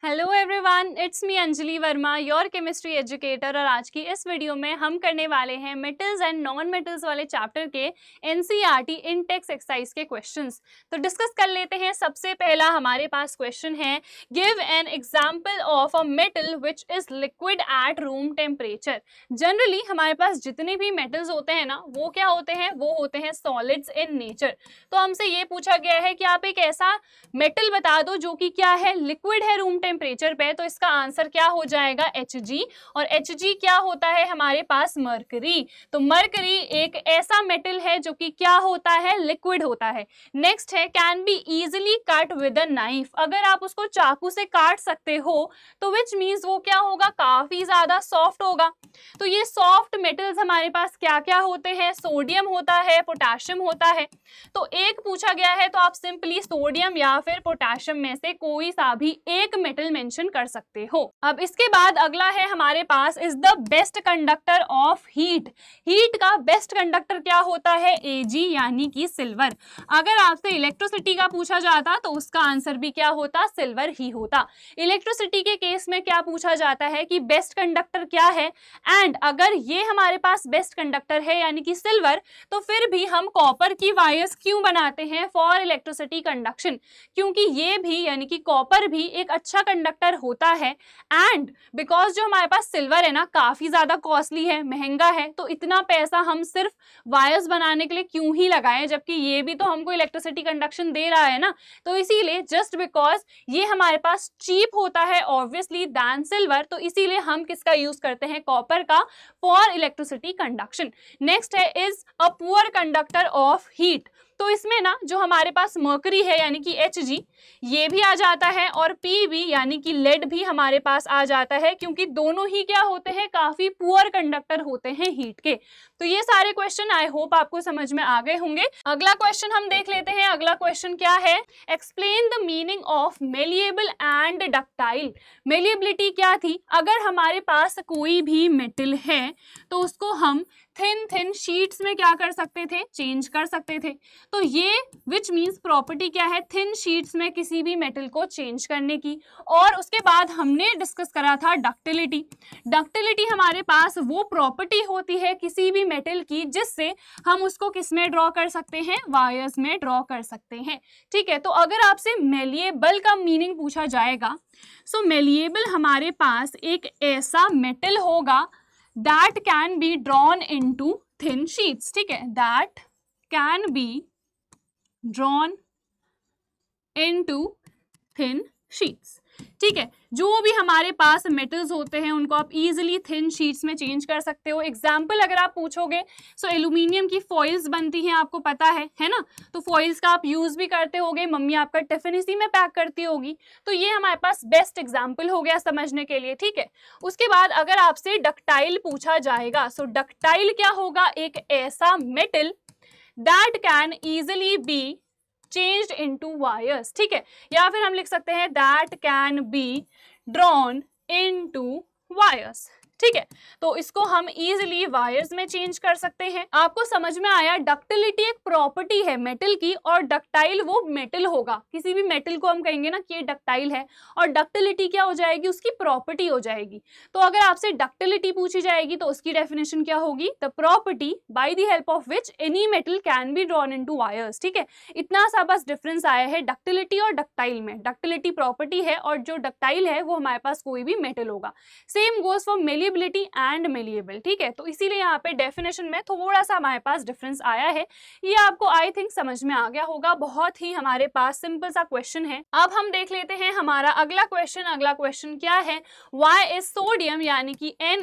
Hello everyone, it's me Anjali Verma, your chemistry educator. और आज की इस वीडियो में हम करने वाले हैं मेटल्स एंड नॉन मेटल्स वाले चैप्टर के एनसीईआरटी इन टेक्स्ट एक्सरसाइज के क्वेश्चंस। तो डिस्कस कर लेते हैं। सबसे पहला हमारे पास क्वेश्चन है, give an example of a metal which is liquid at room temperature. Generally हमारे पास जितने भी मेटल्स होते हैं ना, वो क्या होते हैं, वो होते हैं सॉलिड्स इन नेचर। तो हमसे ये पूछा गया है कि आप एक ऐसा मेटल बता दो जो कि क्या है, लिक्विड है रूम टेम्परेचर पे। तो इसका आंसर क्या हो जाएगा, Hg। और Hg क्या होता है हमारे पास, मरकरी। तो मरकरी एक ऐसा मेटल है जो कि क्या होता है, लिक्विड होता है। नेक्स्ट है, can be easily cut with a knife. अगर आप उसको चाकू से काट सकते हो तो विच मीन्स वो क्या होगा, काफी ज्यादा सॉफ्ट होगा। तो ये सॉफ्ट मेटल्स हमारे पास क्या क्या होते हैं, सोडियम होता है, पोटेशियम होता है। तो एक पूछा गया है तो आप सिंपली सोडियम या फिर पोटेशियम में से कोई सा भी एक मेटल मेंशन कर सकते हो। अब इसके बाद अगला है हमारे पास, is the best conductor of heat. Heat का बेस्ट कंडक्टर क्या होता है, Ag यानी कि सिल्वर। अगर आपसे इलेक्ट्रिसिटी का पूछा जाता तो उसका आंसर भी क्या होता, सिल्वर ही होता। इलेक्ट्रिसिटी के केस में क्या पूछा जाता है कि बेस्ट कंडक्टर क्या है, एंड अगर ये हमारे पास बेस्ट कंडक्टर है यानी कि सिल्वर, तो फिर भी हम कॉपर की वायर्स क्यों बनाते हैं, फॉर इलेक्ट्रिसिटी कंडक्शन। क्योंकि ये भी यानी कि कॉपर भी एक अच्छा कंडक्टर होता है। एंड बिकॉज जो हमारे पास सिल्वर है ना, काफी ज्यादा कॉस्टली है, महंगा है, तो इतना पैसा हम सिर्फ वायर्स बनाने के लिए क्यों ही लगाएं, जबकि ये भी तो हमको इलेक्ट्रिसिटी कंडक्शन दे रहा है ना। तो इसीलिए जस्ट बिकॉज ये हमारे पास चीप होता है ऑब्वियसली दैन सिल्वर, तो इसीलिए हम किसका यूज करते हैं, कॉपर का, फॉर इलेक्ट्रिसिटी कंडक्शन। नेक्स्ट है, is a poor conductor of heat. तो इसमें ना जो हमारे पास मर्करी है यानी कि Hg, ये भी आ जाता है, और Pb यानी कि लेड भी हमारे पास आ जाता है, क्योंकि दोनों ही क्या होते हैं, काफी पुअर कंडक्टर होते हैं हीट के। तो ये सारे क्वेश्चन आई होप आपको समझ में आ गए होंगे। अगला क्वेश्चन हम देख लेते हैं। अगला क्वेश्चन क्या है, explain the meaning of malleable and ductile. Malleability क्या थी, अगर हमारे पास कोई भी मेटल है तो उसको हम थिन थिन शीट्स में क्या कर सकते थे, चेंज कर सकते थे। तो ये विच मीन्स प्रॉपर्टी क्या है, थिन शीट्स में किसी भी मेटल को चेंज करने की। और उसके बाद हमने डिस्कस करा था डक्टिलिटी। डक्टिलिटी हमारे पास वो प्रॉपर्टी होती है किसी भी मेटल की जिससे हम उसको किस में ड्रॉ कर सकते हैं, वायर्स में ड्रॉ कर सकते हैं। ठीक है, तो अगर आपसे मेलिएबल का मीनिंग पूछा जाएगा, सो मेलिएबल हमारे पास एक ऐसा मेटल होगा that can be drawn into thin sheets। ठीक है, that can be drawn into thin sheets। ठीक है, जो भी हमारे पास मेटल्स होते हैं उनको आप इजीली थिन शीट्स में चेंज कर सकते हो। एग्जाम्पल अगर आप पूछोगे, सो एल्यूमिनियम की फॉइल्स बनती हैं, आपको पता है ना। तो फॉइल्स का आप यूज भी करते होगे, मम्मी आपका टिफिन इसी में पैक करती होगी। तो ये हमारे पास बेस्ट एग्जाम्पल हो गया समझने के लिए। ठीक है, उसके बाद अगर आपसे डक्टाइल पूछा जाएगा, सो डक्टाइल क्या होगा, एक ऐसा metal that can easily be changed into wires। ठीक है, या फिर हम लिख सकते हैं that can be drawn into wires। ठीक है, तो इसको हम इजीली वायर्स में चेंज कर सकते हैं। आपको समझ में आया, डक्टिलिटी एक प्रॉपर्टी है मेटल की, और डक्टाइल वो मेटल होगा। किसी भी मेटल को हम कहेंगे ना कि ये डक्टाइल है, और डक्टिलिटी क्या हो जाएगी, उसकी प्रॉपर्टी हो जाएगी। तो अगर आपसे डक्टिलिटी पूछी जाएगी तो उसकी डेफिनेशन क्या होगी, the property by the help of which any metal can be drawn into wires. ठीक है, इतना सा बस डिफरेंस आया है डक्टिलिटी और डक्टाइल में। डक्टिलिटी प्रॉपर्टी है और जो डक्टाइल है वो हमारे पास कोई भी मेटल होगा। Same goes for malleability and malleable. ठीक है, तो इसीलिए यहाँ पे डेफिनेशन में थोड़ा सा हमारे पास डिफरेंस आया है। ये आपको आई थिंक समझ में आ गया होगा। बहुत ही हमारे पास सिंपल सा क्वेश्चन है। अब हम देख लेते हैं हमारा अगला क्वेश्चन। अगला क्वेश्चन क्या है, व्हाई इज सोडियम यानी कि Na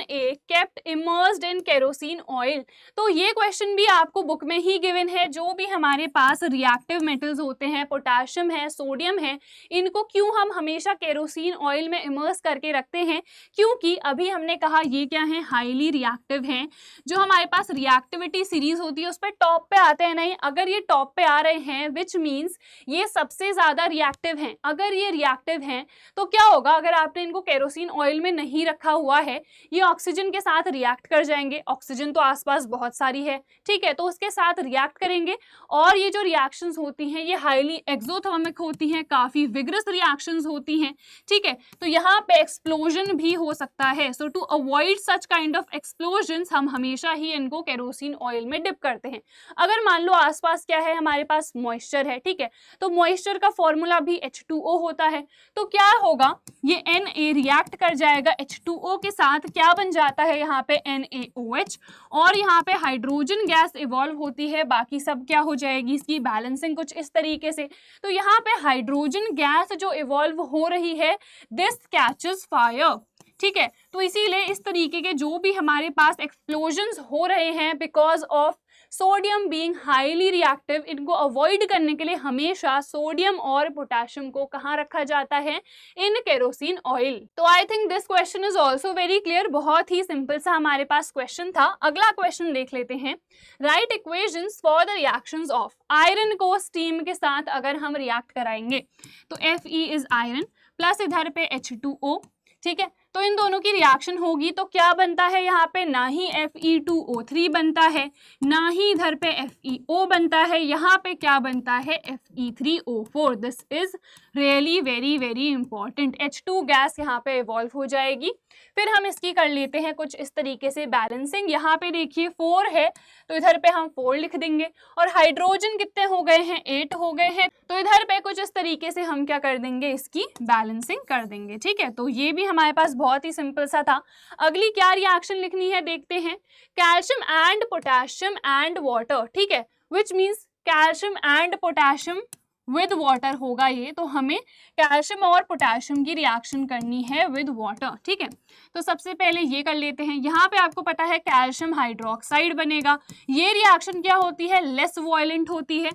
kept immersed in kerosene oil. तो ये क्वेश्चन भी आपको बुक में ही गिवन है। जो भी हमारे पास रिएक्टिव मेटल्स होते हैं, पोटेशियम है, सोडियम है, इनको क्यों हम हमेशा केरोसिन ऑयल में इमर्स करके रखते हैं, क्योंकि अभी हमने कहा कहा ये क्या है, हाईली रिएक्टिव हैं। जो हमारे पास रिएक्टिविटी सीरीज होती है उस पर टॉप पे आते हैं नहीं, अगर ये टॉप पे आ रहे हैं विच मीन्स ये सबसे ज्यादा रिएक्टिव हैं। अगर ये रिएक्टिव हैं तो क्या होगा, अगर आपने इनको केरोसिन ऑयल में नहीं रखा हुआ है, ये ऑक्सीजन के साथ रिएक्ट कर जाएंगे। ऑक्सीजन तो आसपास बहुत सारी है, ठीक है, तो उसके साथ रिएक्ट करेंगे और ये जो रिएक्शंस होती हैं ये हाईली एक्सोथर्मिक होती हैं, काफी विग्रस रिएक्शंस होती हैं, ठीक है। तो यहाँ पे एक्सप्लोजन भी हो सकता है। So to avoid such kind of explosions हम हमेशा ही इनको केरोसिन ऑयल में डिप करते हैं। अगर मान लो आसपास क्या है, हमारे पास मॉइस्चर है, ठीक है, तो मॉइस्चर का फॉर्मूला भी H2O होता है, तो क्या होगा, ये Na रिएक्ट कर जाएगा H2O के साथ, क्या बन जाता है यहाँ पे NaOH, और यहाँ पे हाइड्रोजन गैस इवॉल्व होती है। बाकी सब क्या हो जाएगी, इसकी बैलेंसिंग कुछ इस तरीके से। तो यहाँ पे हाइड्रोजन गैस जो इवॉल्व हो रही है, दिस कैचेस फायर, ठीक है। तो इसीलिए इस तरीके के जो भी हमारे पास एक्सप्लोजन्स हो रहे हैं because of sodium being highly reactive, इनको अवॉइड करने के लिए हमेशा सोडियम और पोटेशियम को कहाँ रखा जाता है, इन केरोसिन ऑयल। तो I think this question is also very clear, बहुत ही सिंपल सा हमारे पास क्वेश्चन था। अगला क्वेश्चन देख लेते हैं, right equations for the reactions of iron को स्टीम के साथ अगर हम रिएक्ट कराएंगे तो Fe इज आयरन प्लस इधर पे H2O, ठीक है, तो इन दोनों की रिएक्शन होगी तो क्या बनता है यहाँ पे, ना ही Fe2O3 बनता है, ना ही इधर पे FeO बनता है, यहाँ पे क्या बनता है Fe3O4। This is really very very important. H2 gas यहाँ पे इवॉल्व हो जाएगी। फिर हम इसकी कर लेते हैं कुछ इस तरीके से बैलेंसिंग। यहाँ पे देखिए 4 है तो इधर पे हम 4 लिख देंगे, और हाइड्रोजन कितने हो गए हैं, 8 हो गए हैं, तो इधर पे कुछ इस तरीके से हम क्या कर देंगे, इसकी बैलेंसिंग कर देंगे, ठीक है। तो ये भी हमारे पास बहुत ही सिंपल सा था। अगली क्या रिएक्शन लिखनी है देखते हैं, calcium and potassium and water, ठीक है, which means calcium and potassium with water होगा ये, तो हमें कैल्शियम और पोटेशियम की रिएक्शन करनी है विद वाटर, ठीक है। तो सबसे पहले ये कर लेते हैं, यहाँ पे आपको पता है कैल्शियम हाइड्रोक्साइड बनेगा। ये रिएक्शन क्या होती है, लेस वॉयलेंट होती है,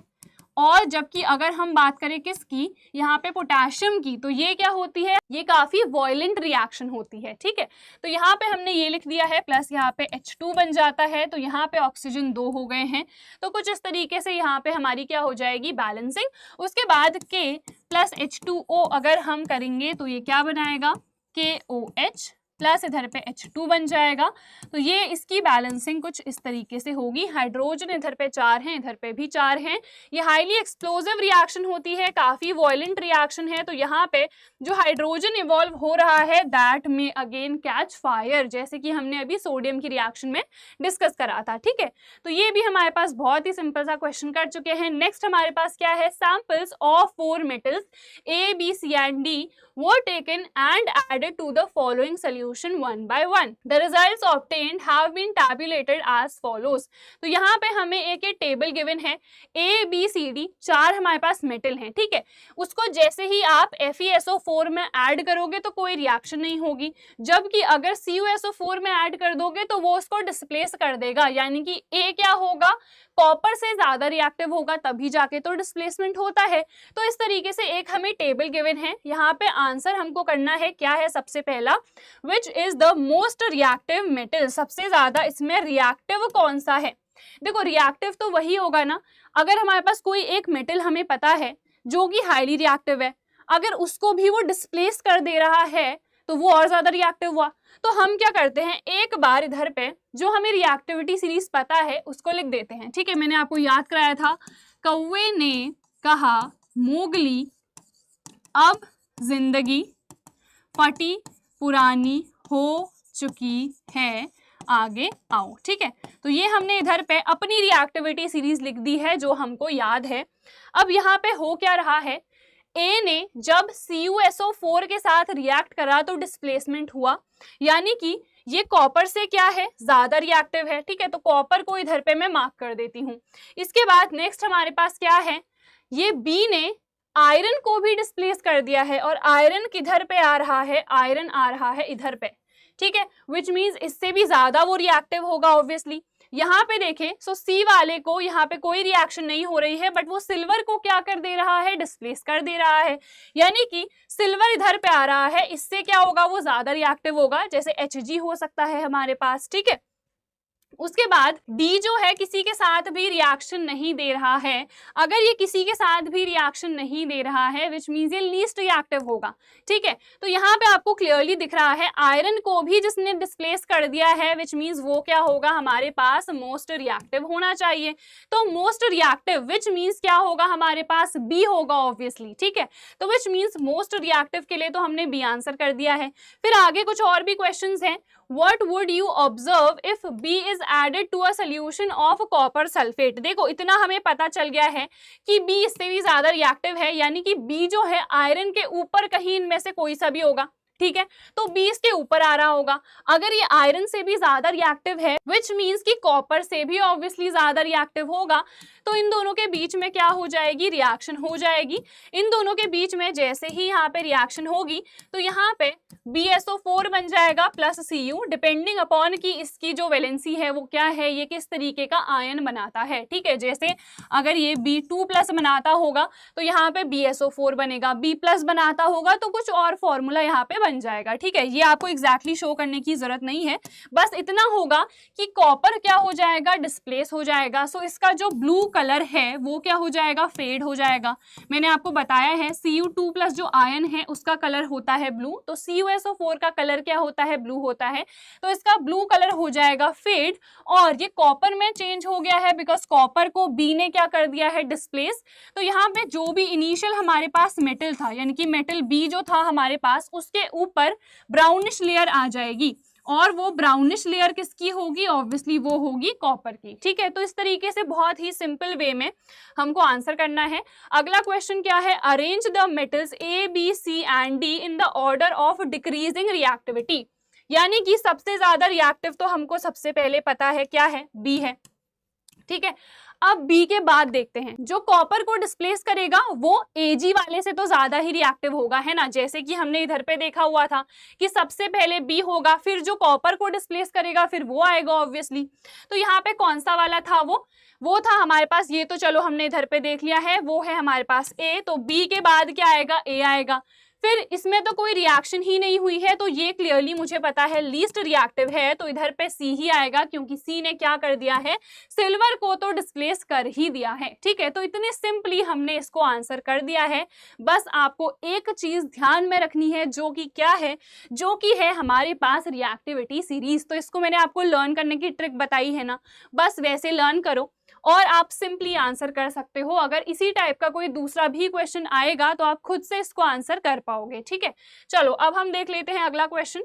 और जबकि अगर हम बात करें किसकी, यहाँ पे पोटेशियम की, तो ये क्या होती है, ये काफी वॉयलेंट रिएक्शन होती है, ठीक है। तो यहाँ पे हमने ये लिख दिया है, प्लस यहाँ पे H2 बन जाता है, तो यहाँ पे ऑक्सीजन 2 हो गए हैं, तो कुछ इस तरीके से यहाँ पे हमारी क्या हो जाएगी, बैलेंसिंग। उसके बाद K प्लस H2O अगर हम करेंगे तो ये क्या बनाएगा, KOH प्लस इधर पे H2 बन जाएगा, तो ये इसकी बैलेंसिंग कुछ इस तरीके से होगी। हाइड्रोजन इधर पे 4 हैं, इधर पे भी 4 हैं। ये हाईली एक्सप्लोजिव रिएक्शन होती है, काफी वॉयलेंट रिएक्शन है, तो यहाँ पे जो हाइड्रोजन इवॉल्व हो रहा है दैट में अगेन कैच फायर, जैसे कि हमने अभी सोडियम की रिएक्शन में डिस्कस करा था, ठीक है। तो ये भी हमारे पास बहुत ही सिंपल सा क्वेश्चन कर चुके हैं। नेक्स्ट हमारे पास क्या है, samples of 4 metals A, B, C and D were taken and added to the following solution one by one. The results obtained have been tabulated as follows. तो यहाँ पे हमें एक टेबल गिवन है, A, B, C, D 4 हमारे पास metal हैं, ठीक है। उसको जैसे ही आप FeSO4 में ऐड करोगे तो कोई रिएक्शन नहीं होगी, जबकि अगर CuSO4 में ऐड कर दोगे तो वो उसको डिस्प्लेस कर देगा, यानी कि A क्या होगा, कॉपर से ज्यादा रिएक्टिव होगा, तभी जाके तो डिस्प्लेसमेंट होता है। तो इस तरीके से एक हमें टेबल गिवन है, यहाँ पे आंसर हमको करना है क्या है, सबसे पहला which is the most reactive metal, सबसे ज्यादा इसमें रिएक्टिव कौन सा है। देखो रिएक्टिव तो वही होगा ना, अगर हमारे पास कोई एक मेटल हमें पता है जो कि हाईली रिएक्टिव है, अगर उसको भी वो डिस्प्लेस कर दे रहा है तो वो और ज्यादा रिएक्टिव हुआ। तो हम क्या करते हैं, एक बार इधर पे जो हमें रिएक्टिविटी सीरीज पता है उसको लिख देते हैं, ठीक है। मैंने आपको याद कराया था, कौवे ने कहा मोगली अब जिंदगी फटी पुरानी हो चुकी है, आगे आओ, ठीक है। तो ये हमने इधर पे अपनी रिएक्टिविटी सीरीज लिख दी है जो हमको याद है। अब यहाँ पे हो क्या रहा है, A ने जब CuSO4 के साथ रिएक्ट करा तो डिस्प्लेसमेंट हुआ, यानी कि ये कॉपर से क्या है, ज्यादा रिएक्टिव है, ठीक है। तो कॉपर को इधर पे मैं मार्क कर देती हूँ। इसके बाद नेक्स्ट हमारे पास क्या है, ये B ने आयरन को भी डिस्प्लेस कर दिया है, और आयरन किधर पे आ रहा है, आयरन आ रहा है इधर पे, ठीक है, विच मीन्स इससे भी ज्यादा वो रिएक्टिव होगा ऑब्वियसली। यहाँ पे देखें, सो सी वाले को यहाँ पे कोई रिएक्शन नहीं हो रही है, बट वो सिल्वर को क्या कर दे रहा है, डिस्प्लेस कर दे रहा है, यानी कि सिल्वर इधर पे आ रहा है, इससे क्या होगा, वो ज्यादा रिएक्टिव होगा, जैसे Hg हो सकता है हमारे पास, ठीक है। उसके बाद D जो है किसी के साथ भी रिएक्शन नहीं दे रहा है। अगर ये किसी के साथ भी रिएक्शन नहीं दे रहा है विच मीन्स ये लीस्ट रिएक्टिव होगा, ठीक है। तो यहाँ पे आपको क्लियरली दिख रहा है आयरन को भी जिसने डिस्प्लेस कर दिया है विच मीन्स वो क्या होगा, हमारे पास मोस्ट रिएक्टिव होना चाहिए। तो मोस्ट रिएक्टिव विच मीन्स क्या होगा, हमारे पास B होगा ऑब्वियसली, ठीक है। तो विच मीन्स मोस्ट रिएक्टिव के लिए तो हमने B आंसर कर दिया है। फिर आगे कुछ और भी क्वेश्चंस हैं। What would you observe if B is added to a solution of copper sulfate? देखो इतना हमें पता चल गया है कि B इससे भी ज्यादा रिएक्टिव है, यानी कि B जो है आयरन के ऊपर कहीं इनमें से कोई सा भी होगा, ठीक है। तो B इसके ऊपर आ रहा होगा। अगर ये आयरन से भी ज्यादा रिएक्टिव है विच मीन्स कि कॉपर से भी ऑब्वियसली ज्यादा रिएक्टिव होगा, तो इन दोनों के बीच में क्या हो जाएगी, रिएक्शन हो जाएगी। इन दोनों के बीच में जैसे ही यहाँ पे रिएक्शन होगी तो यहाँ पे BSO4 बन जाएगा प्लस Cu, डिपेंडिंग अपॉन कि इसकी जो वैलेंसी है वो क्या है, ये किस तरीके का आयन बनाता है, ठीक है। जैसे अगर ये B2 प्लस बनाता होगा तो यहाँ पे BSO4 बनेगा, B प्लस बनाता होगा तो कुछ और फॉर्मूला यहाँ पे बन जाएगा, ठीक है। ये आपको एग्जैक्टली शो करने की जरूरत नहीं है, बस इतना होगा कि कॉपर क्या हो जाएगा, डिस्प्लेस हो जाएगा। सो इसका जो ब्लू कलर है वो क्या हो जाएगा, फेड हो जाएगा। मैंने आपको बताया है Cu2 प्लस जो आयन है उसका कलर होता है ब्लू, तो CuSO4 का कलर क्या होता है, ब्लू होता है। तो इसका ब्लू कलर हो जाएगा फेड, और ये कॉपर में चेंज हो गया है बिकॉज कॉपर को B ने क्या कर दिया है, डिस्प्लेस। तो यहाँ पे जो भी इनिशियल हमारे पास मेटल था, यानी कि मेटल B जो था हमारे पास, उसके ऊपर ब्राउनिश लेयर आ जाएगी, और वो ब्राउनिश लेयर किसकी होगी, ऑब्वियसली वो होगी कॉपर की, ठीक है। तो इस तरीके से बहुत ही सिंपल वे में हमको आंसर करना है। अगला क्वेश्चन क्या है, arrange the metals A, B, C and D in the order of decreasing reactivity, यानी कि सबसे ज्यादा रिएक्टिव तो हमको सबसे पहले पता है क्या है, B है, ठीक है। अब B के बाद देखते हैं, जो कॉपर को डिस्प्लेस करेगा वो Ag वाले से तो ज्यादा ही रिएक्टिव होगा, है ना। जैसे कि हमने इधर पे देखा हुआ था कि सबसे पहले B होगा, फिर जो कॉपर को डिस्प्लेस करेगा फिर वो आएगा ऑब्वियसली। तो यहाँ पे कौन सा वाला था, वो था हमारे पास, ये तो चलो हमने इधर पे देख लिया है, वो है हमारे पास A। तो B के बाद क्या आएगा, A आएगा। फिर इसमें तो कोई रिएक्शन ही नहीं हुई है, तो ये क्लियरली मुझे पता है लीस्ट रिएक्टिव है, तो इधर पे C ही आएगा, क्योंकि C ने क्या कर दिया है, सिल्वर को तो डिस्प्लेस कर ही दिया है, ठीक है। तो इतने सिंपली हमने इसको आंसर कर दिया है। बस आपको एक चीज ध्यान में रखनी है, जो कि क्या है, जो कि है हमारे पास रिएक्टिविटी सीरीज। तो इसको मैंने आपको लर्न करने की ट्रिक बताई है ना, बस वैसे लर्न करो और आप सिंपली आंसर कर सकते हो। अगर इसी टाइप का कोई दूसरा भी क्वेश्चन आएगा तो आप खुद से इसको आंसर कर पाओगे, ठीक है। चलो अब हम देख लेते हैं अगला question.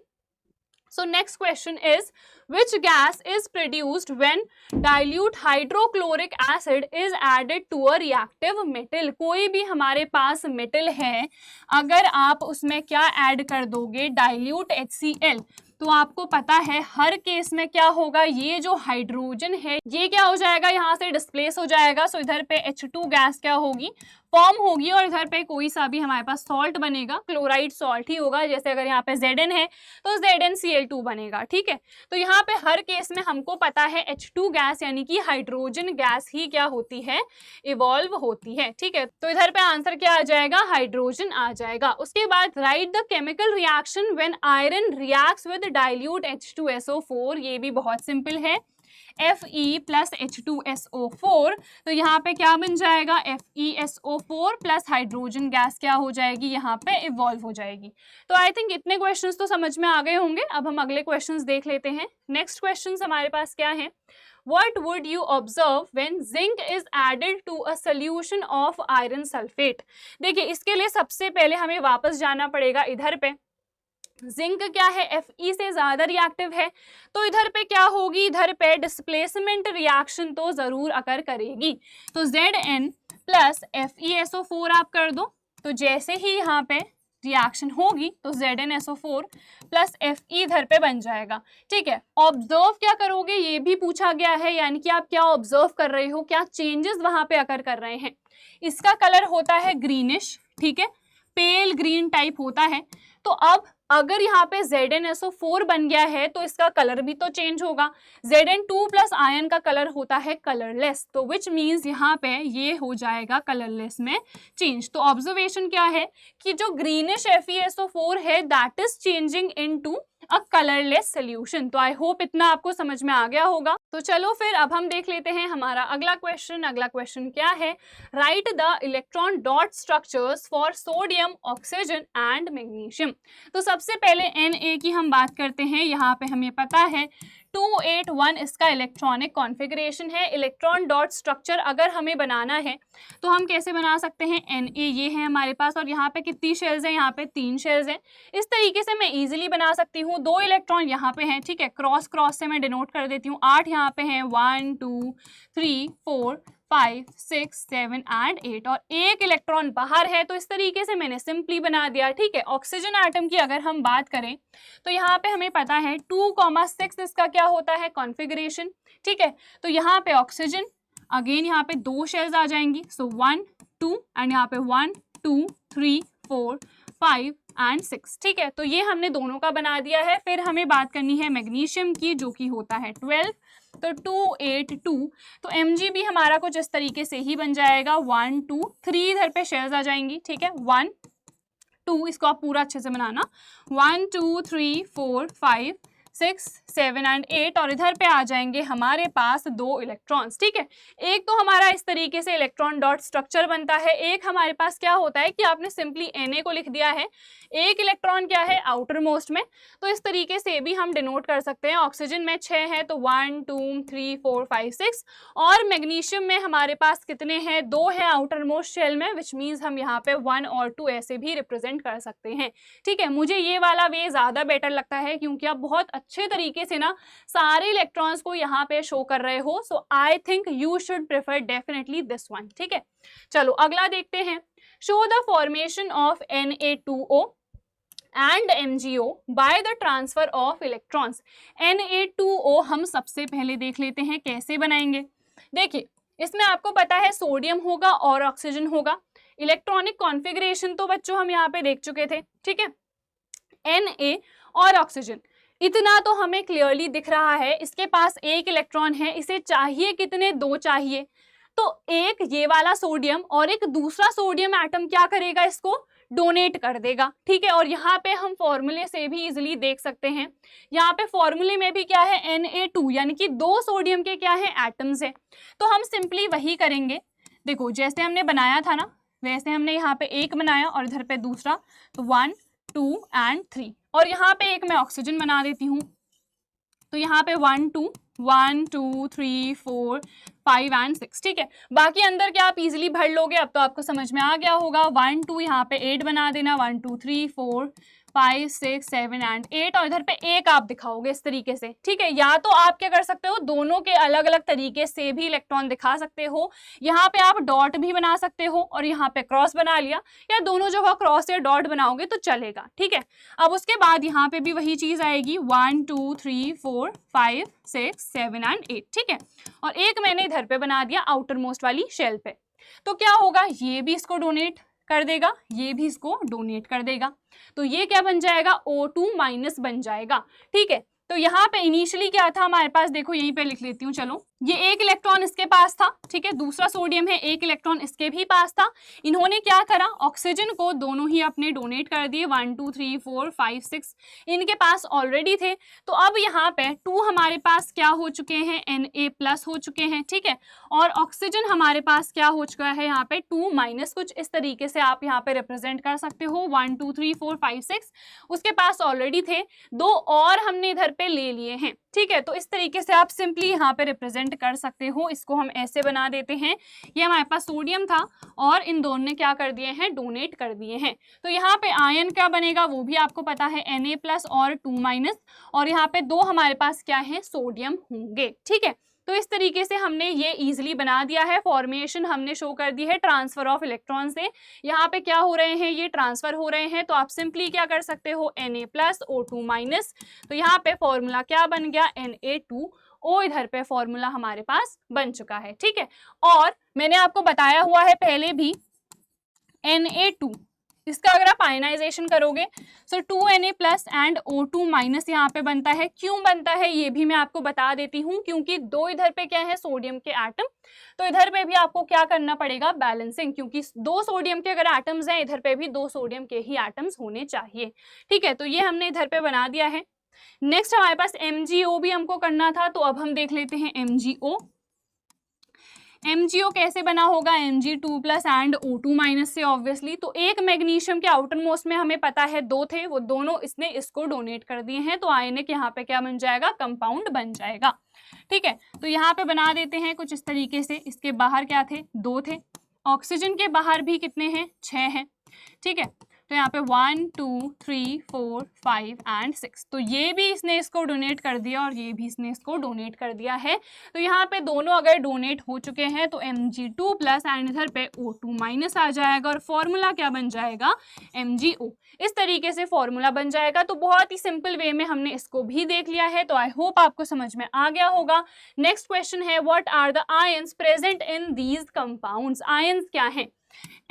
So next question is, which gas is produced when dilute hydrochloric acid is added to a reactive metal? कोई भी हमारे पास मेटल है, अगर आप उसमें क्या ऐड कर दोगे, डाइल्यूट HCl, तो आपको पता है हर केस में क्या होगा, ये जो हाइड्रोजन है ये क्या हो जाएगा, यहाँ से डिस्प्लेस हो जाएगा। सो इधर पे H2 गैस क्या होगी, फॉर्म होगी, और इधर पे कोई सा भी हमारे पास सॉल्ट बनेगा, क्लोराइड सॉल्ट ही होगा। जैसे अगर यहाँ पे Zn है तो ZnCl2 बनेगा, ठीक है। तो यहाँ पे हर केस में हमको पता है H2 गैस यानी कि हाइड्रोजन गैस ही क्या होती है, इवॉल्व होती है, ठीक है। तो इधर पे आंसर क्या आ जाएगा, हाइड्रोजन आ जाएगा। उसके बाद right the chemical reaction when iron reacts with dilute H2SO4, ये भी बहुत सिंपल है, Fe प्लस H2SO4। तो यहाँ पे क्या बन जाएगा, FeSO4 प्लस हाइड्रोजन गैस क्या हो जाएगी, यहाँ पे इवॉल्व हो जाएगी। तो आई थिंक इतने क्वेश्चंस तो समझ में आ गए होंगे। अब हम अगले क्वेश्चंस देख लेते हैं। नेक्स्ट क्वेश्चंस हमारे पास क्या है, What would you observe when zinc is added to a solution of iron sulfate? देखिए इसके लिए सबसे पहले हमें वापस जाना पड़ेगा इधर पे। जिंक क्या है, Fe से ज्यादा रिएक्टिव है, तो इधर पे क्या होगी, इधर पे डिस्प्लेसमेंट रिएक्शन तो जरूर अकर करेगी। तो Zn प्लस FeSO4 आप कर दो, तो जैसे ही यहाँ पे रिएक्शन होगी तो ZnSO4 प्लस Fe इधर पे बन जाएगा, ठीक है। ऑब्जर्व क्या करोगे ये भी पूछा गया है, यानी कि आप क्या ऑब्जर्व कर रहे हो, क्या चेंजेस वहां पे अकर कर रहे हैं। इसका कलर होता है ग्रीनिश, ठीक है, पेल ग्रीन टाइप होता है। तो अब अगर यहाँ पे ZnSO4 बन गया है तो इसका कलर भी तो चेंज होगा। Zn2 प्लस आयन का कलर होता है कलरलेस, तो विच मीन्स यहाँ पे ये हो जाएगा कलरलेस में चेंज। तो ऑब्जर्वेशन क्या है कि जो ग्रीनिश FeSO4 है that is changing into a colourless solution. तो आई होप इतना आपको समझ में आ गया होगा। तो चलो फिर अब हम देख लेते हैं हमारा अगला क्वेश्चन। अगला क्वेश्चन क्या है, right the electron dot structures for sodium, oxygen and magnesium. तो सबसे पहले Na की हम बात करते हैं। यहाँ पे हमें पता है 281 इसका इलेक्ट्रॉनिक कॉन्फ़िगरेशन है। इलेक्ट्रॉन डॉट स्ट्रक्चर अगर हमें बनाना है तो हम कैसे बना सकते हैं, Na ये है हमारे पास और यहाँ पे कितनी शेल्स हैं, यहाँ पे 3 शेल्स हैं। इस तरीके से मैं इजीली बना सकती हूँ। 2 इलेक्ट्रॉन यहाँ पे हैं, ठीक है, क्रॉस क्रॉस से मैं डिनोट कर देती हूँ। 8 यहाँ पे हैं, 1 2 3 4 5 6 7 एंड 8 और 1 इलेक्ट्रॉन बाहर है। तो इस तरीके से मैंने सिंपली बना दिया, ठीक है। ऑक्सीजन एटम की अगर हम बात करें तो यहाँ पे हमें पता है 2,6 इसका क्या होता है कॉन्फ़िगरेशन, ठीक है। तो यहाँ पे ऑक्सीजन अगेन यहाँ पे 2 शेल्स आ जाएंगी, सो 1 2 एंड यहाँ पे 1 2 3 4 5 एंड 6, ठीक है। तो ये हमने दोनों का बना दिया है। फिर हमें बात करनी है मैग्नीशियम की जो कि होता है 12, तो 282। तो Mg भी हमारा कुछ इस तरीके से ही बन जाएगा, 1 2 3 इधर पे शेयर्स आ जाएंगी, ठीक है। 1 2 इसको आप पूरा अच्छे से बनाना, 1 2 3 4 5 6 7 एंड 8 और इधर पे आ जाएंगे हमारे पास 2 इलेक्ट्रॉन्स, ठीक है। एक तो हमारा इस तरीके से इलेक्ट्रॉन डॉट स्ट्रक्चर बनता है। एक हमारे पास क्या होता है कि आपने सिंपली Na को लिख दिया है, एक इलेक्ट्रॉन क्या है आउटर मोस्ट में, तो इस तरीके से भी हम डिनोट कर सकते हैं। ऑक्सीजन में 6 है तो 1 2 3 4 5 6 और मैग्नीशियम में हमारे पास कितने हैं, 2 है आउटर मोस्ट शेल में, विच मीन्स हम यहाँ पे 1 और 2 ऐसे भी रिप्रेजेंट कर सकते हैं, ठीक है। मुझे ये वाला वे ज़्यादा बेटर लगता है क्योंकि आप बहुत अच्छे तरीके से ना सारे इलेक्ट्रॉन्स को यहाँ पे शो कर रहे हो। So I think you should prefer definitely this one, ठीक है। चलो अगला देखते हैं, show the formation of Na2O and MgO by the transfer of electrons. Na2O हम सबसे पहले देख लेते हैं कैसे बनाएंगे। देखिए इसमें आपको पता है सोडियम होगा और ऑक्सीजन होगा। इलेक्ट्रॉनिक कॉन्फ़िगरेशन तो बच्चों हम यहाँ पे देख चुके थे, ठीक है। Na और ऑक्सीजन इतना तो हमें क्लियरली दिख रहा है, इसके पास 1 इलेक्ट्रॉन है, इसे चाहिए कितने, 2 चाहिए। तो एक ये वाला सोडियम और एक दूसरा सोडियम एटम क्या करेगा, इसको डोनेट कर देगा, ठीक है। और यहाँ पे हम फॉर्मूले से भी इजीली देख सकते हैं, यहाँ पे फॉर्मूले में भी क्या है Na2 यानी कि 2 सोडियम के क्या है एटम्स है। तो हम सिंपली वही करेंगे, देखो जैसे हमने बनाया था ना वैसे हमने यहाँ पे एक बनाया और इधर पे दूसरा, तो 1 2 एंड 3 और यहाँ पे एक मैं ऑक्सीजन बना देती हूँ। तो यहाँ पे 1 2 3 4 5 एंड 6, ठीक है। बाकी अंदर क्या आप इजीली भर लोगे, अब तो आपको समझ में आ गया होगा। 1 2 यहाँ पे 8 बना देना, 1 2 3 4 5 6 7 एंड 8 और इधर पे एक आप दिखाओगे इस तरीके से, ठीक है। या तो आप क्या कर सकते हो, दोनों के अलग अलग तरीके से भी इलेक्ट्रॉन दिखा सकते हो। यहाँ पे आप डॉट भी बना सकते हो और यहाँ पे क्रॉस बना लिया, या दोनों जगह क्रॉस या डॉट बनाओगे तो चलेगा, ठीक है। अब उसके बाद यहाँ पे भी वही चीज आएगी, 1 2 3 4 5 6 7 एंड 8, ठीक है। और एक मैंने इधर पे बना दिया आउटर मोस्ट वाली शेल पे। तो क्या होगा, ये भी इसको डोनेट कर देगा, ये भी इसको डोनेट कर देगा, तो ये क्या बन जाएगा, O2 माइनस बन जाएगा, ठीक है। तो यहाँ पे इनिशियली क्या था हमारे पास, देखो यहीं पे लिख लेती हूँ, चलो ये 1 इलेक्ट्रॉन इसके पास था, ठीक है, दूसरा सोडियम है, 1 इलेक्ट्रॉन इसके भी पास था। इन्होंने क्या करा, ऑक्सीजन को दोनों ही अपने डोनेट कर दिए, 1 2 3 4 5 6 इनके पास ऑलरेडी थे। तो अब यहाँ पे 2 हमारे पास क्या हो चुके हैं, Na प्लस हो चुके हैं, ठीक है। और ऑक्सीजन हमारे पास क्या हो चुका है, यहाँ पे 2 माइनस, कुछ इस तरीके से आप यहाँ पे रिप्रेजेंट कर सकते हो, 1 2 3 4 5 6 उसके पास ऑलरेडी थे, 2 और हमने इधर पे ले लिए हैं, ठीक है। तो इस तरीके से आप सिंपली यहाँ पे रिप्रेजेंट कर सकते हो। इसको हम ऐसे बना देते हैं, ये हमारे पास सोडियम था और इन दोनों ने क्या कर दिए हैं, डोनेट कर दिए हैं। तो यहाँ पे आयन क्या बनेगा वो भी आपको पता है, Na प्लस और 2 माइनस, और यहाँ पे 2 हमारे पास क्या है, सोडियम होंगे, ठीक है। तो इस तरीके से हमने ये इजीली बना दिया है, फॉर्मेशन हमने शो कर दी है ट्रांसफर ऑफ इलेक्ट्रॉन से। यहाँ पे क्या हो रहे हैं, ये ट्रांसफर हो रहे हैं, तो आप सिंपली क्या कर सकते हो, Na प्लस O2 माइनस। तो यहाँ पे फॉर्मूला क्या बन गया, Na2O, इधर पे फॉर्मूला हमारे पास बन चुका है, ठीक है। और मैंने आपको बताया हुआ है पहले भी, Na2 इसका अगर आप आयनाइजेशन करोगे सो 2Na plus and O2 minus यहाँ पे बनता है। क्यों बनता है ये भी मैं आपको बता देती हूँ, क्योंकि दो इधर पे क्या है सोडियम के एटम, तो इधर पे भी आपको क्या करना पड़ेगा बैलेंसिंग, क्योंकि दो सोडियम के अगर एटम्स हैं इधर पे भी दो सोडियम के ही एटम्स होने चाहिए। ठीक है, तो ये हमने इधर पे बना दिया है। नेक्स्ट हमारे पास MgO भी हमको करना था, तो अब हम देख लेते हैं MgO। MgO कैसे बना होगा, Mg2 plus and O2 minus से ऑब्वियसली। तो एक मैग्नीशियम के आउटर मोस्ट में हमें पता है दो थे, वो दोनों इसने इसको डोनेट कर दिए हैं, तो आयनिक यहाँ पे क्या बन जाएगा, कंपाउंड बन जाएगा। ठीक है, तो यहाँ पे बना देते हैं कुछ इस तरीके से। इसके बाहर क्या थे, दो थे। ऑक्सीजन के बाहर भी कितने हैं, 6 हैं। ठीक है, तो यहाँ पे 1 2 3 4 5 एंड 6, तो ये भी इसने इसको डोनेट कर दिया और ये भी इसने इसको डोनेट कर दिया है। तो यहाँ पे दोनों अगर डोनेट हो चुके हैं तो Mg2 प्लस एंड इधर पे O2 माइनस आ जाएगा और फॉर्मूला क्या बन जाएगा, MgO। इस तरीके से फॉर्मूला बन जाएगा। तो बहुत ही सिंपल वे में हमने इसको भी देख लिया है, तो आई होप आपको समझ में आ गया होगा। नेक्स्ट क्वेश्चन है, what are the ions present in these compounds. Ions क्या है,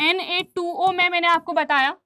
Na2O में मैंने आपको बताया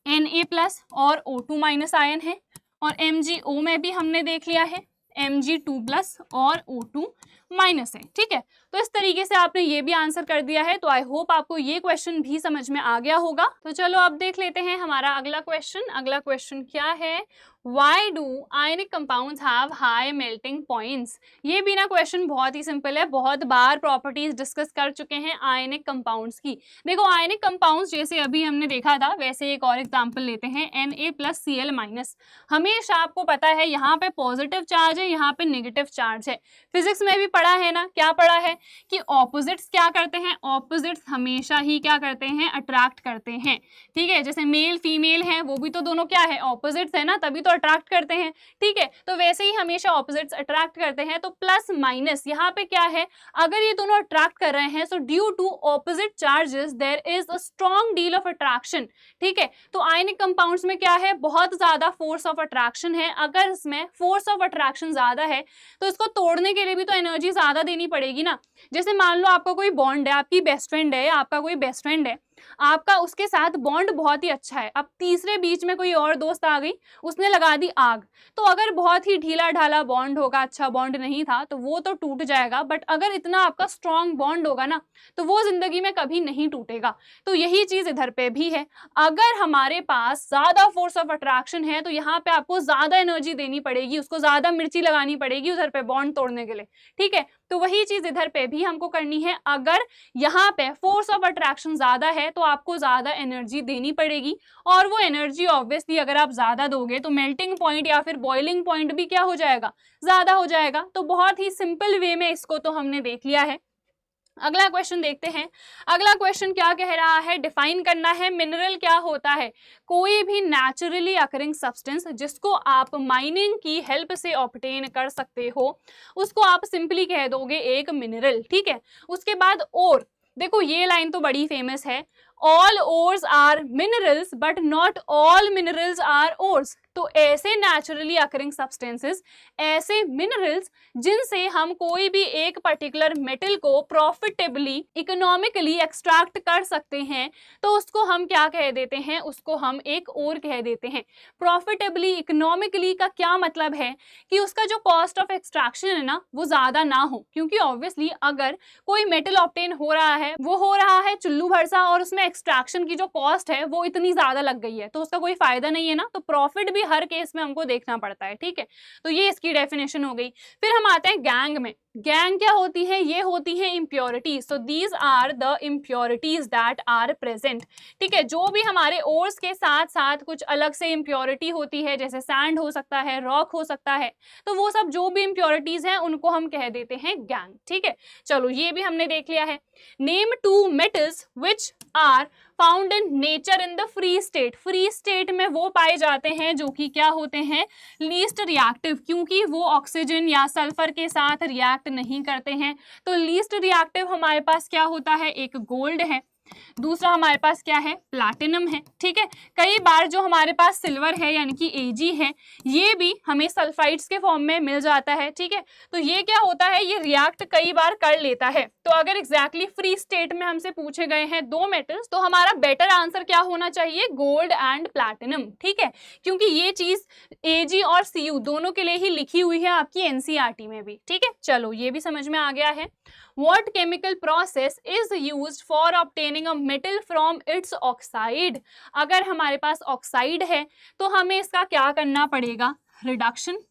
Na प्लस और O2 माइनस आयन है, और MgO में भी हमने देख लिया है Mg2 प्लस और O2 माइनस है। ठीक है, तो इस तरीके से आपने ये भी आंसर कर दिया है। तो आई होप आपको ये क्वेश्चन भी समझ में आ गया होगा। तो चलो अब देख लेते हैं हमारा अगला क्वेश्चन। अगला क्वेश्चन क्या है, Why do ionic compounds have high melting points? ये भी ना क्वेश्चन बहुत ही सिंपल है, बहुत बार प्रॉपर्टीज डिस्कस कर चुके हैं आयनिक कंपाउंड्स की। देखो आयनिक कंपाउंड्स जैसे अभी हमने देखा था वैसे एक और एग्जांपल लेते हैं, Na प्लस Cl माइनस। हमेशा आपको पता है यहाँ पे पॉजिटिव चार्ज है, यहाँ पे नेगेटिव चार्ज है। फिजिक्स में भी पढ़ा है ना, क्या पढ़ा है कि ऑपोजिट्स क्या करते हैं, ऑपोजिट्स हमेशा ही क्या करते हैं, अट्रैक्ट करते हैं। ठीक है, जैसे मेल फीमेल है वो भी तो दोनों क्या है, ऑपोजिट्स है ना, तभी तो अट्रैक्ट करते हैं। ठीक है, तो वैसे ही हमेशा ऑपोजिट्स अट्रैक्ट करते हैं। तो प्लस माइनस यहाँ पे क्या है, अगर ये दोनों अट्रैक्ट कर रहे हैं so due to opposite charges there is a strong deal of attraction. ठीक है, तो आयनिक कंपाउंड्स में क्या है, बहुत ज्यादा फोर्स ऑफ अट्रैक्शन है। अगर इसमें फोर्स ऑफ अट्रैक्शन ज्यादा है तो इसको तोड़ने के लिए भी तो एनर्जी ज्यादा देनी पड़ेगी ना। जैसे मान लो आपका कोई बॉन्ड है, आपकी बेस्ट फ्रेंड है, आपका कोई बेस्ट फ्रेंड है, आपका उसके साथ बॉन्ड बहुत ही अच्छा है। अब तीसरे बीच में कोई और दोस्त आ गई, उसने लगा दी आग, तो अगर बहुत ही ढीला ढाला बॉन्ड होगा, अच्छा बॉन्ड नहीं था, तो वो तो टूट जाएगा। बट अगर इतना आपका स्ट्रॉन्ग बॉन्ड होगा ना तो वो जिंदगी में कभी नहीं टूटेगा। तो यही चीज इधर पे भी है। अगर हमारे पास ज्यादा फोर्स ऑफ अट्रैक्शन है तो यहाँ पे आपको ज्यादा एनर्जी देनी पड़ेगी, उसको ज्यादा मिर्ची लगानी पड़ेगी उधर पे बॉन्ड तोड़ने के लिए। ठीक है, तो वही चीज इधर पे भी हमको करनी है। अगर यहाँ पे फोर्स ऑफ अट्रैक्शन ज्यादा है तो आपको ज्यादा एनर्जी देनी पड़ेगी, और वो एनर्जी ऑब्वियसली अगर आप ज्यादा दोगे तो मेल्टिंग पॉइंट या फिर बॉइलिंग पॉइंट भी क्या हो जाएगा, ज्यादा हो जाएगा। तो बहुत ही सिंपल वे में इसको तो हमने देख लिया है। अगला क्वेश्चन देखते हैं। अगला क्वेश्चन क्या कह रहा है, डिफाइन करना है मिनरल क्या होता है। कोई भी नेचुरली अकरिंग सब्सटेंस जिसको आप माइनिंग की हेल्प से ऑब्टेन कर सकते हो उसको आप सिंपली कह दोगे एक मिनरल। ठीक है, उसके बाद और देखो ये लाइन तो बड़ी फेमस है, all ores are minerals but not all minerals are ores. तो ऐसे नेचुरली अकरिंग सब्सटेंसेस, ऐसे मिनरल्स जिनसे हम कोई भी एक पर्टिकुलर मेटल को प्रॉफिटेबली इकोनॉमिकली एक्सट्रैक्ट कर सकते हैं, तो उसको हम क्या कह देते हैं, उसको हम एक और कह देते हैं। प्रॉफिटेबली इकोनॉमिकली का क्या मतलब है कि उसका जो कॉस्ट ऑफ एक्सट्रैक्शन है ना वो ज्यादा ना हो, क्योंकि ऑब्वियसली अगर कोई मेटल ऑब्टेन हो रहा है, वो हो रहा है चुल्लू भरसा, और उसमें एक्सट्रैक्शन की जो कॉस्ट है वो इतनी ज्यादा लग गई है, तो उसका कोई फायदा नहीं है ना। तो प्रॉफिट भी हर केस में हमको देखना पड़ता है। ठीक है, तो ये इसकी डेफिनेशन हो गई। फिर हम आते हैं गैंग में। गैंग क्या होती है, ये होती है impurities. So these are the impurities that are present. ठीक है, जो भी हमारे ओर्स के साथ साथ कुछ अलग से इम्प्योरिटी होती है, जैसे सैंड हो सकता है, रॉक हो सकता है, तो वो सब जो भी इम्प्योरिटीज हैं उनको हम कह देते हैं गैंग। ठीक है, चलो ये भी हमने देख लिया है। Name two metals which are found in nature in the free state. Free state में वो पाए जाते हैं जो कि क्या होते हैं, लीस्ट रिएक्टिव, क्योंकि वो ऑक्सीजन या सल्फर के साथ रिएक्ट नहीं करते हैं। तो लीस्ट रिएक्टिव हमारे पास क्या होता है, एक गोल्ड है, दूसरा हमारे पास क्या है, प्लैटिनम है। ठीक है, कई बार जो हमारे पास सिल्वर है यानी कि Ag है, ये भी हमें सल्फाइड्स के फॉर्म में मिल जाता है। ठीक है, तो ये क्या होता है, ये रिएक्ट कई बार कर लेता है। तो अगर एग्जैक्टली फ्री स्टेट में हमसे पूछे गए हैं दो मेटल्स, तो हमारा बेटर आंसर क्या होना चाहिए, गोल्ड एंड प्लैटिनम। ठीक है, क्योंकि ये चीज Ag और Cu दोनों के लिए ही लिखी हुई है आपकी NCERT में भी। ठीक है, चलो ये भी समझ में आ गया है। What chemical process is used for obtaining a metal from its oxide? अगर हमारे पास ऑक्साइड है तो हमें इसका क्या करना पड़ेगा, रिडक्शन।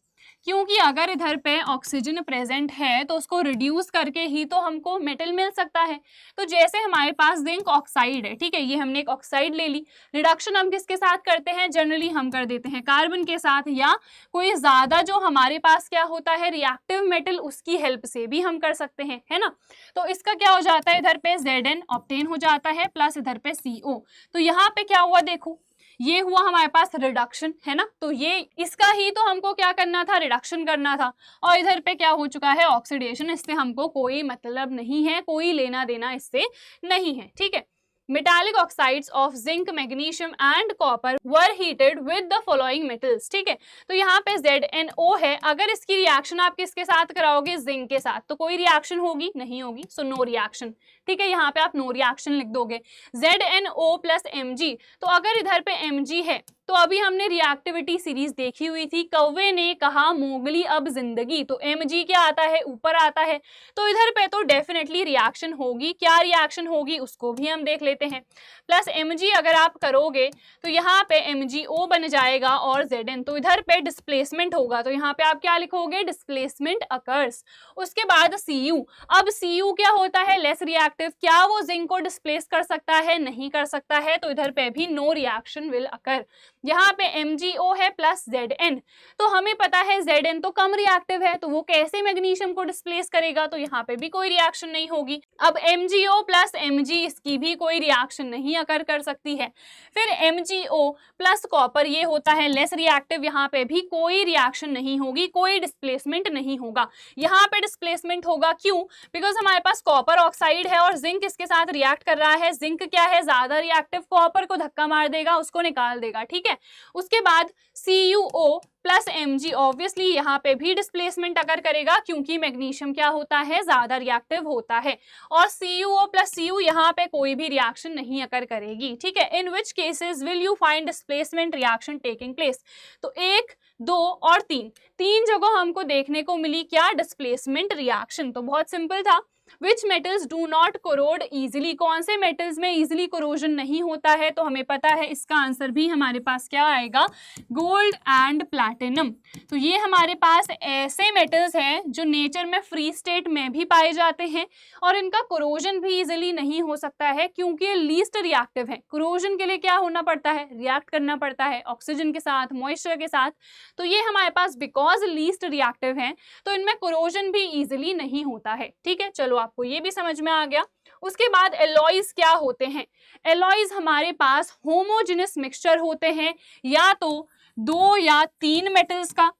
क्योंकि अगर इधर पे ऑक्सीजन प्रेजेंट है तो उसको रिड्यूस करके ही तो हमको मेटल मिल सकता है। तो जैसे हमारे पास जिंक ऑक्साइड है, ठीक है, ये हमने एक ऑक्साइड ले ली, रिडक्शन हम किसके साथ करते हैं, जनरली हम कर देते हैं कार्बन के साथ, या कोई ज्यादा जो हमारे पास क्या होता है रिएक्टिव मेटल, उसकी हेल्प से भी हम कर सकते हैं, है ना। तो इसका क्या हो जाता है, इधर पे Zn ऑब्टेन हो जाता है प्लस इधर पे CO। तो यहाँ पे क्या हुआ, देखो ये हुआ हमारे पास रिडक्शन, है ना। तो ये इसका ही तो हमको क्या करना था, रिडक्शन करना था। और इधर पे क्या हो चुका है, ऑक्सीडेशन। इससे हमको कोई मतलब नहीं है, कोई लेना देना इससे नहीं है। ठीक है, metallic oxides of zinc, magnesium and copper were heated with the following metals. ठीक है, तो यहाँ पे ZnO है, अगर इसकी रिएक्शन आप किसके साथ कराओगे, जिंक के साथ, तो कोई रिएक्शन होगी नहीं होगी, सो नो रिएक्शन। ठीक है, यहाँ पे आप नो रिएक्शन लिख दोगे। ZnO प्लस Mg, तो अगर इधर पे Mg है तो अभी हमने रिएक्टिविटी सीरीज देखी हुई थी, कौवे ने कहा मोगली अब जिंदगी, तो Mg क्या आता है, ऊपर आता है, तो इधर पे तो डेफिनेटली रिएक्शन होगी। क्या रिएक्शन होगी उसको भी हम देख लेते हैं। प्लस Mg अगर आप करोगे तो यहाँ पे MgO बन जाएगा और Zn, तो इधर पे डिस्प्लेसमेंट होगा, तो यहाँ पे आप क्या लिखोगे, डिस्प्लेसमेंट अकर्स। उसके बाद Cu, अब Cu क्या होता है, लेस रिएक्टिव, क्या वो जिंक को डिस्प्लेस कर सकता है, नहीं कर सकता है, तो इधर पे भी नो रिएक्शन विल अकर। यहाँ पे MgO है प्लस Zn, तो हमें पता है Zn तो कम रिएक्टिव है, तो वो कैसे मैग्नीशियम को डिस्प्लेस करेगा, तो यहाँ पे भी कोई रिएक्शन नहीं होगी। अब MgO प्लस Mg, इसकी भी कोई रिएक्शन नहीं अकर कर सकती है। फिर MgO प्लस कॉपर, ये होता है लेस रिएक्टिव, यहाँ पे भी कोई रिएक्शन नहीं होगी, कोई डिस्प्लेसमेंट नहीं होगा। यहाँ पे डिस्प्लेसमेंट होगा, क्यों, बिकॉज हमारे पास कॉपर ऑक्साइड है और जिंक इसके साथ रिएक्ट कर रहा है। जिंक क्या है, ज्यादा रिएक्टिव, कॉपर को धक्का मार देगा, उसको निकाल देगा। ठीक है, उसके बाद CuO प्लस Mg, ऑब्वियसली यहाँ पे भी डिस्प्लेसमेंट अगर करेगा, क्योंकि मैग्नीशियम क्या होता है, ज्यादा रिएक्टिव होता है। और CuO प्लस Cu, यहाँ पे कोई भी रिएक्शन नहीं अकर करेगी। ठीक है, in which cases will you find displacement reaction taking place, तो 1, 2 और 3, तीन जगह हमको देखने को मिली क्या, डिस्प्लेसमेंट रिएक्शन। तो बहुत सिंपल था। Which metals do not corrode easily, कौन से मेटल्स में इजिली कोरोजन नहीं होता है, तो हमें पता है इसका आंसर भी हमारे पास क्या आएगा, गोल्ड एंड प्लैटिनम। तो ये हमारे पास ऐसे मेटल्स हैं जो नेचर में फ्री स्टेट में भी पाए जाते हैं और इनका कोरोजन भी इजिली नहीं हो सकता है, क्योंकि ये लीस्ट रिएक्टिव है। कोरोजन के लिए क्या होना पड़ता है, रिएक्ट करना पड़ता है ऑक्सीजन के साथ, मॉइस्चर के साथ। तो ये हमारे पास बिकॉज लीस्ट रिएक्टिव है तो इनमें कोरोजन भी इजिली नहीं होता है। ठीक है, चलो आपको ये भी समझ में आ गया। उसके बाद एलॉयज क्या होते हैं, एलॉयज हमारे पास होमोजेनस मिक्सचर होते हैं, या तो 2 या 3 मेटल्स का,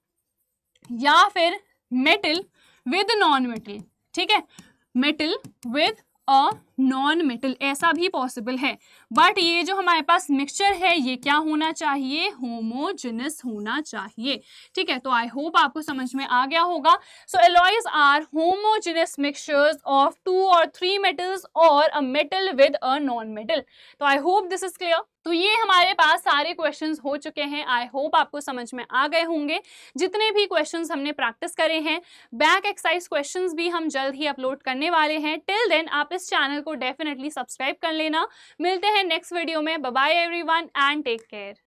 या फिर मेटल विद नॉन मेटल। ठीक है, metal with a non metal, ऐसा भी पॉसिबल है। बट ये जो हमारे पास मिक्सचर है ये क्या होना चाहिए, होमोजेनस होना चाहिए। ठीक है, तो आई होप आपको समझ में आ गया होगा। So alloys are homogeneous mixtures of 2 और 3 मेटल्स और a metal with a non metal. तो I hope this is clear. तो ये हमारे पास सारे क्वेश्चंस हो चुके हैं, आई होप आपको समझ में आ गए होंगे। जितने भी क्वेश्चंस हमने प्रैक्टिस करे हैं, बैक एक्सरसाइज क्वेश्चंस भी हम जल्द ही अपलोड करने वाले हैं। टिल देन आप इस चैनल को डेफिनेटली सब्सक्राइब कर लेना। मिलते हैं नेक्स्ट वीडियो में। Bye bye everyone and take care.